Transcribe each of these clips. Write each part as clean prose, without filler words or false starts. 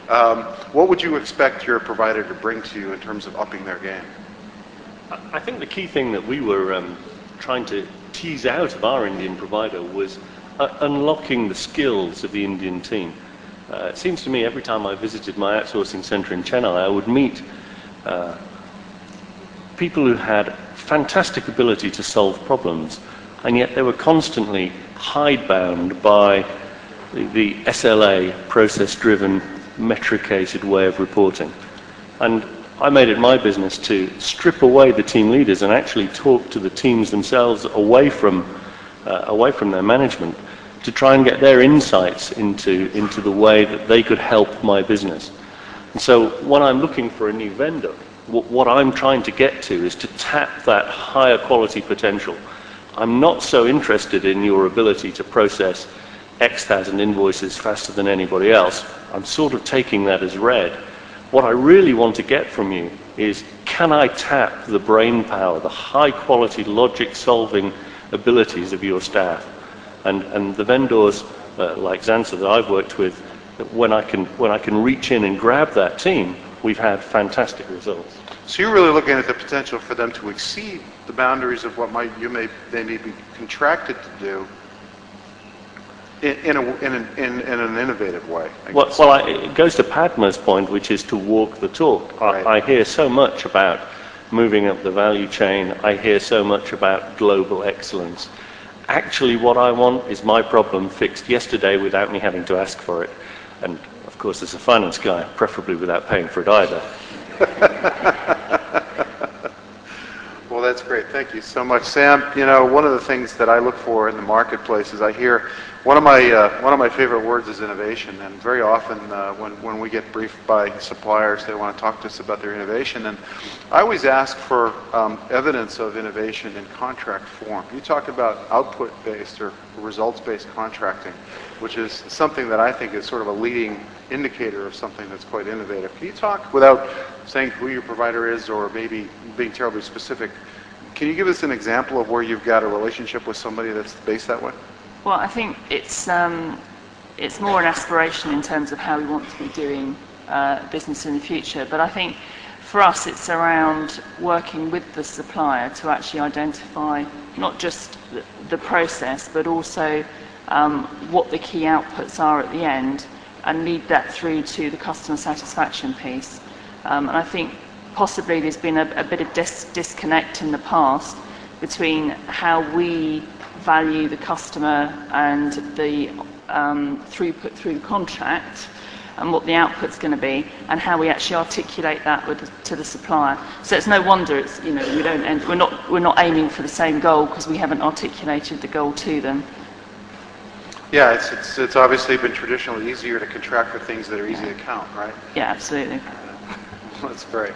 What would you expect your provider to bring to you in terms of upping their game? I think the key thing that we were trying to tease out of our Indian provider was unlocking the skills of the Indian team. It seems to me every time I visited my outsourcing center in Chennai, I would meet people who had fantastic ability to solve problems, and yet they were constantly hidebound by the SLA, process-driven, metricated way of reporting. And I made it my business to strip away the team leaders and actually talk to the teams themselves away from their management to try and get their insights into the way that they could help my business. And so when I'm looking for a new vendor, what I'm trying to get to is to tap that higher quality potential. I'm not so interested in your ability to process X thousand invoices faster than anybody else. I'm sort of taking that as read. What I really want to get from you is, can I tap the brain power, the high quality logic solving abilities of your staff? And the vendors like Xansa that I've worked with, when I can reach in and grab that team, we've had fantastic results. So you're really looking at the potential for them to exceed the boundaries of what they may be contracted to do in an innovative way. It goes to Padma's point, which is to walk the talk. Right. I hear so much about moving up the value chain. I hear so much about global excellence. Actually, what I want is my problem fixed yesterday without me having to ask for it. And of course, as a finance guy, preferably without paying for it either. Well, that's great. Thank you so much, Sam. You know, one of the things that I look for in the marketplace is I hear one of my favorite words is innovation, and very often when we get briefed by suppliers, they want to talk to us about their innovation, and I always ask for evidence of innovation in contract form. You talk about output-based or results-based contracting, which is something that I think is sort of a leading indicator of something that's quite innovative. Can you talk, without saying who your provider is or maybe being terribly specific, can you give us an example of where you've got a relationship with somebody that's based that way? Well, I think it's more an aspiration in terms of how we want to be doing business in the future. But I think for us, it's around working with the supplier to actually identify not just the process, but also what the key outputs are at the end, and lead that through to the customer satisfaction piece. And I think possibly there's been a bit of disconnect in the past between how we value the customer and the throughput through the contract and what the output's going to be, and how we actually articulate that to the supplier. So it's no wonder it's, you know, we're not aiming for the same goal because we haven't articulated the goal to them. Yeah, it's obviously been traditionally easier to contract for things that are easy to count, right? Yeah, absolutely. That's great.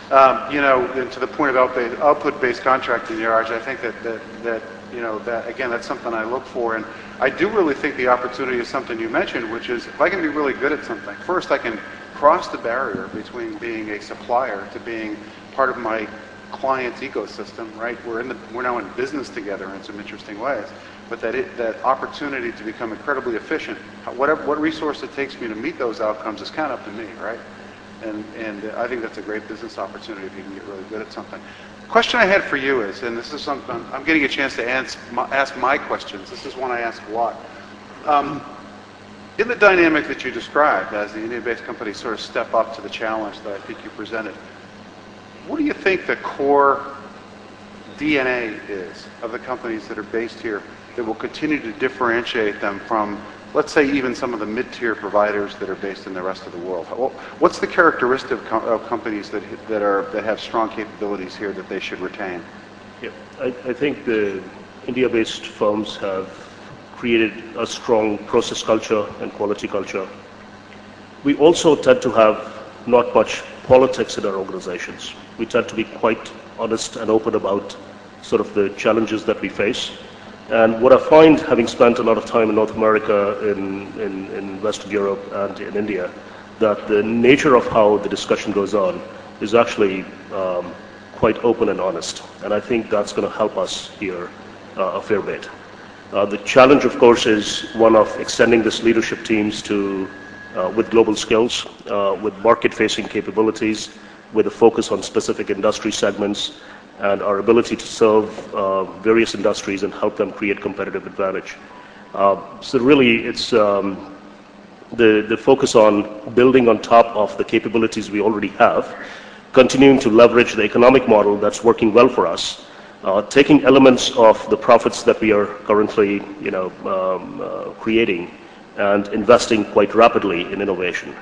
You know, and to the point of output-based contracting, Yaraj, I think that you know, that again, that's something I look for, and I do really think the opportunity is something you mentioned, which is if I can be really good at something, first I can cross the barrier between being a supplier to being part of my client's ecosystem, right? We're now in business together in some interesting ways, but that opportunity to become incredibly efficient, what resource it takes me to meet those outcomes is kind of up to me, right? And I think that's a great business opportunity if you can get really good at something. The question I had for you is, and this is something I'm getting a chance to ask my questions. This is one I ask a lot. In the dynamic that you described, as the Indian-based companies sort of step up to the challenge that I think you presented, what do you think the core DNA is of the companies that are based here that will continue to differentiate them from, let's say, even some of the mid-tier providers that are based in the rest of the world? What's the characteristic of companies that have strong capabilities here that they should retain? Yeah, I think the India-based firms have created a strong process culture and quality culture. We also tend to have not much politics in our organizations. We tend to be quite honest and open about sort of the challenges that we face. And what I find, having spent a lot of time in North America, in Western Europe and in India, that the nature of how the discussion goes on is actually quite open and honest. And I think that's going to help us here a fair bit. The challenge, of course, is one of extending this leadership teams to with global skills, with market-facing capabilities, with a focus on specific industry segments, and our ability to serve various industries and help them create competitive advantage. So really, it's the focus on building on top of the capabilities we already have, continuing to leverage the economic model that's working well for us, taking elements of the profits that we are currently, creating, and investing quite rapidly in innovation.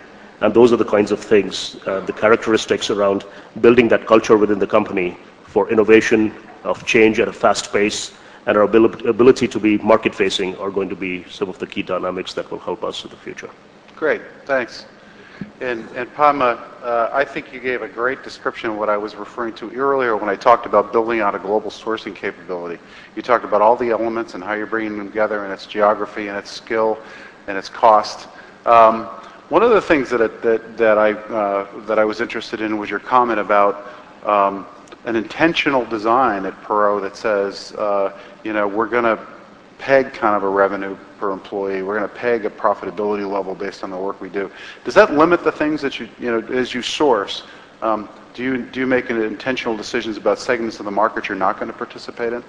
And those are the kinds of things, the characteristics around building that culture within the company for innovation, of change at a fast pace, and our ability to be market-facing are going to be some of the key dynamics that will help us in the future. Great, thanks. And Padma, I think you gave a great description of what I was referring to earlier when I talked about building out a global sourcing capability. You talked about all the elements and how you're bringing them together, and its geography, and its skill, and its cost. One of the things that I was interested in was your comment about an intentional design at Perot that says, we're going to peg kind of a revenue per employee. We're going to peg a profitability level based on the work we do. Does that limit the things that as you source? Do you make intentional decisions about segments of the market you're not going to participate in?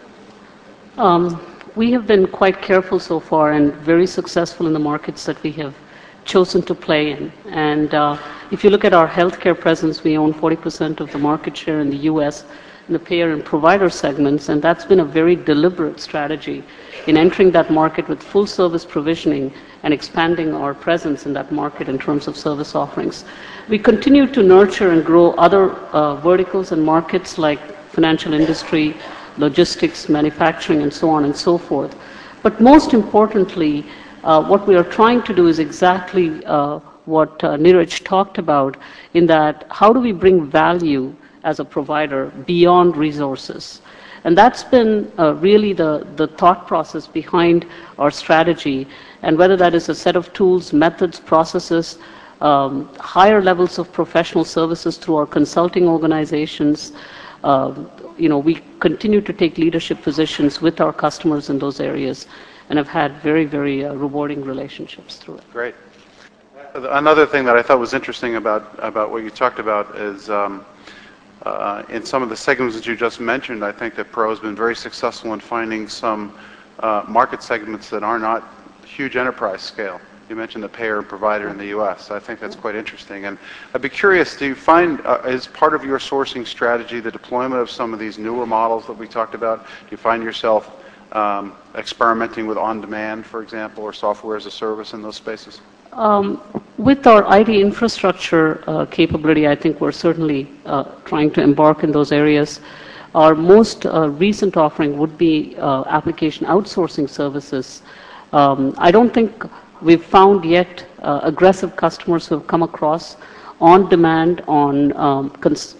We have been quite careful so far and very successful in the markets that we have chosen to play in. And if you look at our healthcare presence, we own 40% of the market share in the U.S. in the payer and provider segments, and that's been a very deliberate strategy in entering that market with full service provisioning and expanding our presence in that market in terms of service offerings. We continue to nurture and grow other verticals and markets like financial industry, logistics, manufacturing, and so on and so forth. But most importantly, what we are trying to do is exactly what Neeraj talked about, in that how do we bring value as a provider beyond resources? And that's been really the thought process behind our strategy, and whether that is a set of tools, methods, processes, higher levels of professional services through our consulting organizations. We continue to take leadership positions with our customers in those areas and have had very, very rewarding relationships through it. Great. Another thing that I thought was interesting about what you talked about is in some of the segments that you just mentioned, I think that Perot has been very successful in finding some market segments that are not huge enterprise scale. You mentioned the payer and provider in the U.S. I think that's quite interesting. And I'd be curious, do you find, as part of your sourcing strategy, the deployment of some of these newer models that we talked about, do you find yourself experimenting with on-demand, for example, or software as a service in those spaces? With our IT infrastructure capability, I think we're certainly trying to embark in those areas. Our most recent offering would be application outsourcing services. I don't think we've found yet aggressive customers who have come across on demand on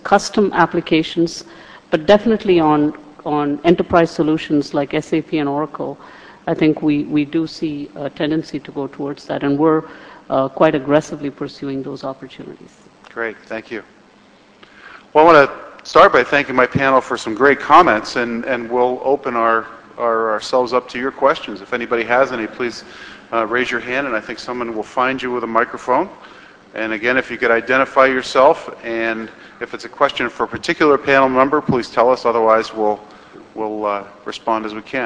custom applications, but definitely on enterprise solutions like SAP and Oracle. I think we do see a tendency to go towards that, and we're quite aggressively pursuing those opportunities. Great, thank you. Well, I want to start by thanking my panel for some great comments, and we'll open ourselves up to your questions. If anybody has any, please raise your hand, and I think someone will find you with a microphone. And again, if you could identify yourself, and if it's a question for a particular panel member, please tell us. Otherwise, we'll respond as we can.